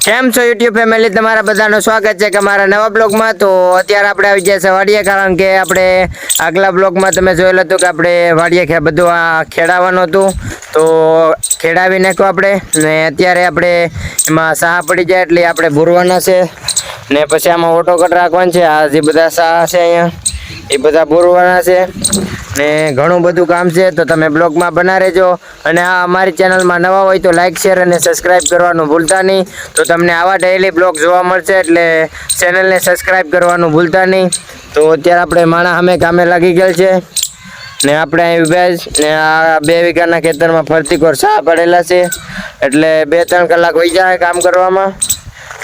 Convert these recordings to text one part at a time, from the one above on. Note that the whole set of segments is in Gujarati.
કેમ છો યુટ્યુબ ફેમિલી, તમારા બધાનું સ્વાગત છે કે મારા નવા બ્લોગમાં। તો અત્યારે આપણે આવી ગયા છે વાડીએ, કારણ કે આપણે આગલા બ્લોગમાં તમે જોયેલું હતું કે આપણે વાડીએ બધું આ ખેડાવવાનું હતું, તો ખેડાવી નાખ્યું આપણે ને અત્યારે આપણે એમાં સાહ પડી જાય એટલે આપણે ભૂરવાના છે ને પછી આમાં ઓટો કટ રાખવાનું છે। આ જે બધા સાહ છે અહીંયા એ બધા ભૂરવાના છે ને ઘણું બધું કામ છે, તો તમે બ્લોગમાં બના રહેજો। અને આ અમારી ચેનલમાં નવા હોય તો લાઈક શેર અને સબસ્ક્રાઈબ કરવાનું ભૂલતા નહીં, તો તમને આવા ડેઈલી બ્લોગ જોવા મળશે, એટલે ચેનલને સબસ્ક્રાઈબ કરવાનું ભૂલતા નહીં। તો અત્યારે આપણે માણા સામે કામે લાગી ગયેલ છે ને આપણે અહીં વેજ ને આ 2 વીઘાના ખેતરમાં ફરતી કોર સાહ પડેલા છે, એટલે 2-3 કલાક વહી જાય કામ કરવામાં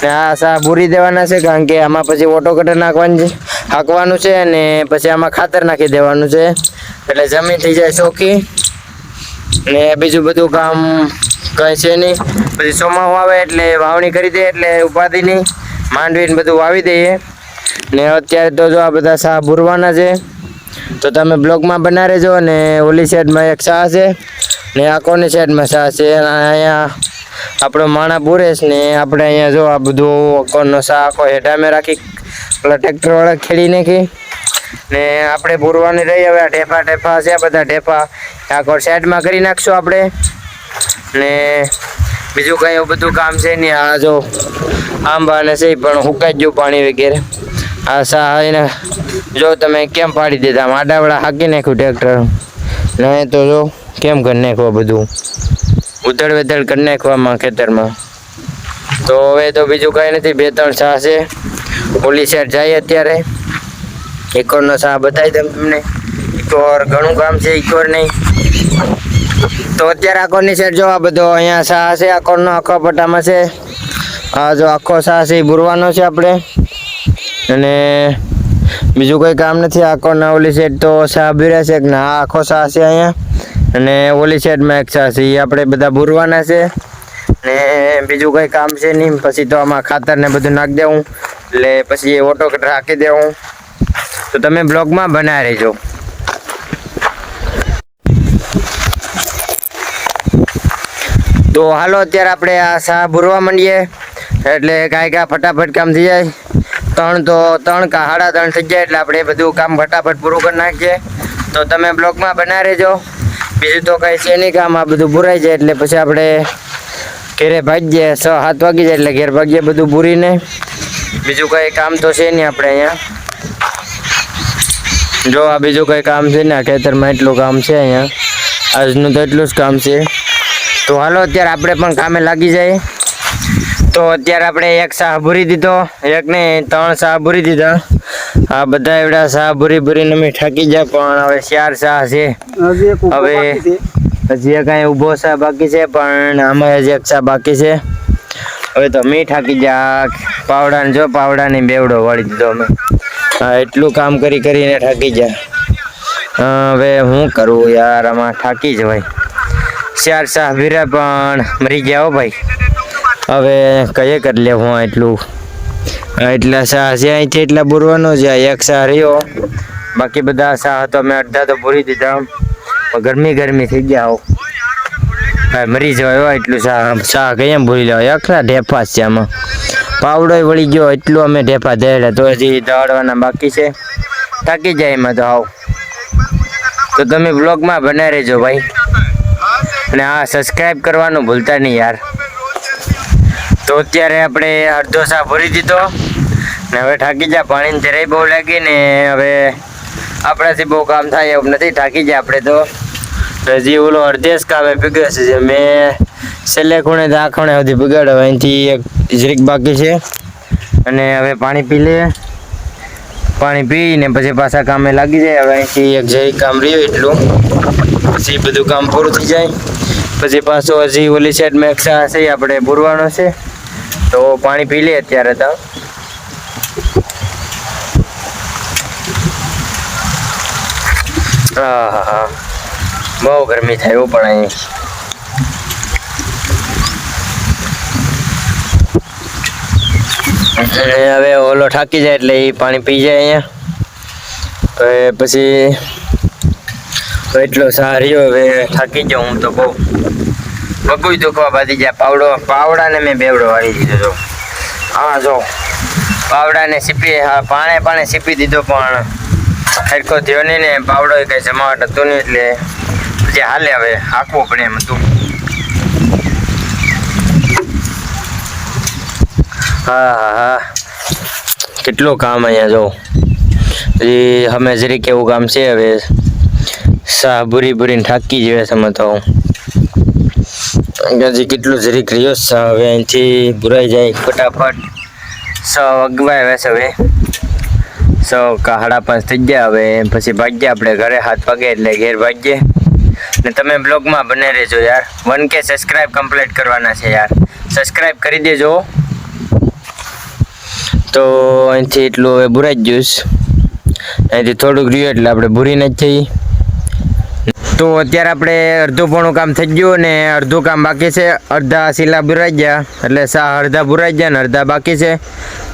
ને આ સાહ ભૂરી દેવાના છે, કારણ કે આમાં પછી ઓટો કટર નાખવાનું છે, હાંકવાનું છે અને પછી આમાં ખાતર નાખી દેવાનું છે, એટલે જમીન થઈ જાય ચોખ્ખી ને બીજું બધું કામ કંઈ છે નહીં। પછી ચોમાસું આવે એટલે વાવણી કરી દે, એટલે ઉપાધિ નહીં, માંડવીને બધું વાવી દઈએ ને અત્યારે તો જો આ બધા સાહ ભૂરવાના છે, તો તમે બ્લોગમાં બના રહેજો। અને ઓલી સાઈડમાં એક સાહ છે ને આ કોની સાઈડમાં સાહ છે, અહીંયા આપણો માણા બુરેશ ને આપણે અહીંયા જો આ બધું કોનો સાહ આખો હેઠામે રાખી પેલા ટ્રેક્ટરવાળા ખેડી નાખી ને આપણે ભૂરવાની રહી। હવે આ ઢેફા છે, બધા ઢેફા આખો સાઈડમાં કરી નાખશું આપણે ને બીજું કંઈ એવું બધું કામ છે નહીં। આ જો આંબા ને છે પણ હુકાઈ ગયું પાણી વગેરે। આ સાહ એને જો તમે કેમ પાડી દીધા, આમ આડાવડા હાકી નાખ્યું ટ્રેક્ટર ને, તો જો કેમ કરી નાખવા બધું ઉધડ વેધડ કરી નાખવામાં ખેતરમાં। તો હવે તો બીજું કાંઈ નથી, 2-3 સાહ છે, ઓલી સાઈડ જાય અત્યારે ઇકોરનો સાહ બતાવી દઉં તમને। ઇકોર ઘણું કામ છે, ઇકોર નહીં તો અત્યારે આકોરની સાઈડ જો આ બધો અહીંયા સાહ છે, આકોરનો આખો પટ્ટામાં છે, આ જો આખો સાહ છે એ ભૂરવાનો છે આપણે, અને બીજું કંઈ કામ નથી। આકોરના ઓલી સાઈડ તો સાહ ભીરા છે ને આ આખો સાહ છે અહીંયા, અને ઓલી સાઈડમાં એક સાહ છે એ આપણે બધા ભૂરવાના છે ને બીજું કંઈ કામ છે નહીં। પછી તો આમાં ખાતર ને બધું નાખી દેવું, એટલે પછી એ ઓટો કટ રાખી દેવું, તો તમે બ્લોગમાં બના રહેજો। તો હાલો અત્યારે આપણે આ સાહ ભૂરવા માંડીએ, એટલે કાંઈ ફટાફટ કામ થઈ જાય। 3 કા 3:30 થઈ જાય એટલે આપણે બધું કામ ફટાફટ પૂરું કરી નાખીએ, તો તમે બ્લોગમાં બના રહેજો। બીજું તો કંઈ છે નહીં કામ, આ બધું ભૂરાઈ જાય એટલે પછી આપણે ઘેરે ભાગીએ, 6-7 વાગી જાય એટલે ઘેર ભાગીએ બધું ભૂરીને। બીજું કંઈ કામ તો છે નહીં આપણે અહીંયા જો આ બીજું કંઈ કામ છે ને, આ ખેતરમાં એટલું કામ છે અહીંયા, આજનું તો એટલું જ કામ છે। તો હાલો અત્યારે આપણે પણ કામે લાગી જાય। તો અત્યારે આપણે એક સાહ ભૂરી દીધો, એક નહીં 3 સાહ ભૂરી દીધા। આ બધા એવડા સાહ ભૂરીને અમે થાકી જાય, પણ હવે 4 સાહ છે, હવે હજી કાંઈ ઊભો સાહ બાકી છે, પણ આમાં હજી એક સાહ બાકી છે। હવે તો મી થાકી જાય, પાવડાને જો પાવડાની બેવડો વાળી દીધો અમે, હા એટલું કામ કરીને થાકી જાય। હવે હું કરું યાર, આમાં થાકી જવાય। 4 સાહ ભીરા પણ મરી ગયા હો ભાઈ, હવે કયે કરી લેવું એટલું, એટલા સાહ છે અહીંથી એટલા ભૂરવાનો છે, એક સાહ રહ્યો, બાકી બધા સાહ તો મેં અડધા તો ભૂરી દીધા, ગરમી થઈ ગયા હો ભાઈ, મરી જવાય હો એટલું સાહ કયા ભૂરી લેવાય, આખલા ઢેફા છે આમાં, પાવડો વળી ગયો એટલું અમે ઢેફા દેડ્યા, તો હજી દળવાના બાકી છે, થાકી જાય એમાં તો આવ। તો તમે બ્લોગમાં બના રહેજો ભાઈ, અને હા સબસ્ક્રાઈબ કરવાનું ભૂલતા નહીં યાર। તો અત્યારે આપણે અડધો સાહ ભરી દીધો ને હવે થાકી જાય, પાણીની જરાય બહુ લાગી ને હવે આપણાથી બહુ કામ થાય એવું નથી, થાકી જાય આપણે તો। હજી ઓલો અડધેસ કામે પીગળશે છે, મેં છેલ્લે ખૂણે આ ખૂણે સુધી પીગાડ્યો, અહીંથી એક જરીક બાકી છે, અને હવે પાણી પી લે, પાણી પીને પછી પાછા કામે લાગી જાય। હવે અહીંથી એક જરીક કામ રહ્યું એટલું, પછી બધું કામ પૂરું થઈ જાય, પછી પાછો હજી ઓલી સાઈડમાં એક સાહ છે આપણે ભૂરવાનો છે, તો પાણી પી લે અત્યારે તો। હા બહુ ગરમી થાય પણ અહીં, હવે ઓલો થાકી જાય એટલે એ પાણી પી જાય અહીંયા। હવે પછી એટલો સાહ રહ્યો, હવે થાકી જાઉં હું તો બહુ, બગુય દુખવા બાંધી જાય, પાવડાને મેં બેવડો વાળી દીધો હતો। હા જો પાવડાને સીપી પાણે સીપી દીધો પણ હરખો થયો નહીં ને પાવડો કઈ જમાવટ હતું નહીં એટલે જે હાલે હવે હાંકવો પડે એમ હતું. હા કેટલું કામ અહીંયા જો એ અમે જરીક એવું કામ છે હવે સા ભૂરીને ઠાકી જેવે સમજ તો હજી કેટલું જરીક રહ્યો હવે અહીંથી ભૂરાઈ જાય ફટાફટ અગવાય વેસ હવે 4:30 થઈ ગયા હવે પછી ભાગ્યા આપણે ઘરે 7 વાગે એટલે ઘેર ભાગ્યે ને તમે બ્લોગમાં બને રહેજો યાર 1K સબસ્ક્રાઈબ કમ્પ્લીટ કરવાના છે યાર સબસ્ક્રાઈબ કરી દેજો. તો અહીંથી એટલું હવે ભૂરાઈ જ જ્યુસ અહીંથી થોડુંક રહ્યું એટલે આપણે ભૂરીને જ જઈએ. તો અત્યારે આપણે અડધું પોણું કામ થઈ ગયું ને અડધું કામ બાકી છે. અડધા સીલા ભૂરાઈ ગયા એટલે અડધા ભૂરાઈ ગયા ને અડધા બાકી છે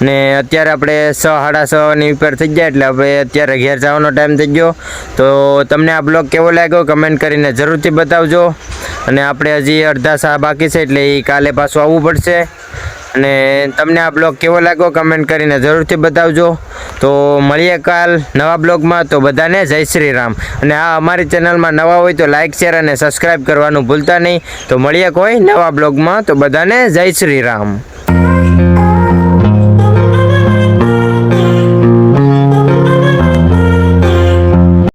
ને અત્યારે આપણે 6:30 ઉપર થઈ ગયા એટલે આપણે અત્યારે ઘેર જવાનો ટાઈમ થઈ ગયો. તો તમને આ બ્લોગ કેવો લાગ્યો કમેન્ટ કરીને જરૂરથી બતાવજો અને આપણે હજી અડધા સા બાકી છે એટલે એ કાલે પાછું આવવું પડશે. અને તમને આ બ્લોગ કેવો લાગ્યો કમેન્ટ કરીને જરૂરથી બતાવજો. તો મળીએ કાલ નવા બ્લોગમાં. તો બધાને જય શ્રી રામ. અને આ અમારી ચેનલમાં નવા હોય તો લાઇક શેર અને સબસ્ક્રાઈબ કરવાનું ભૂલતા નહીં. તો મળીએ કોઈ નવા બ્લોગમાં. તો બધાને જય શ્રી રામ.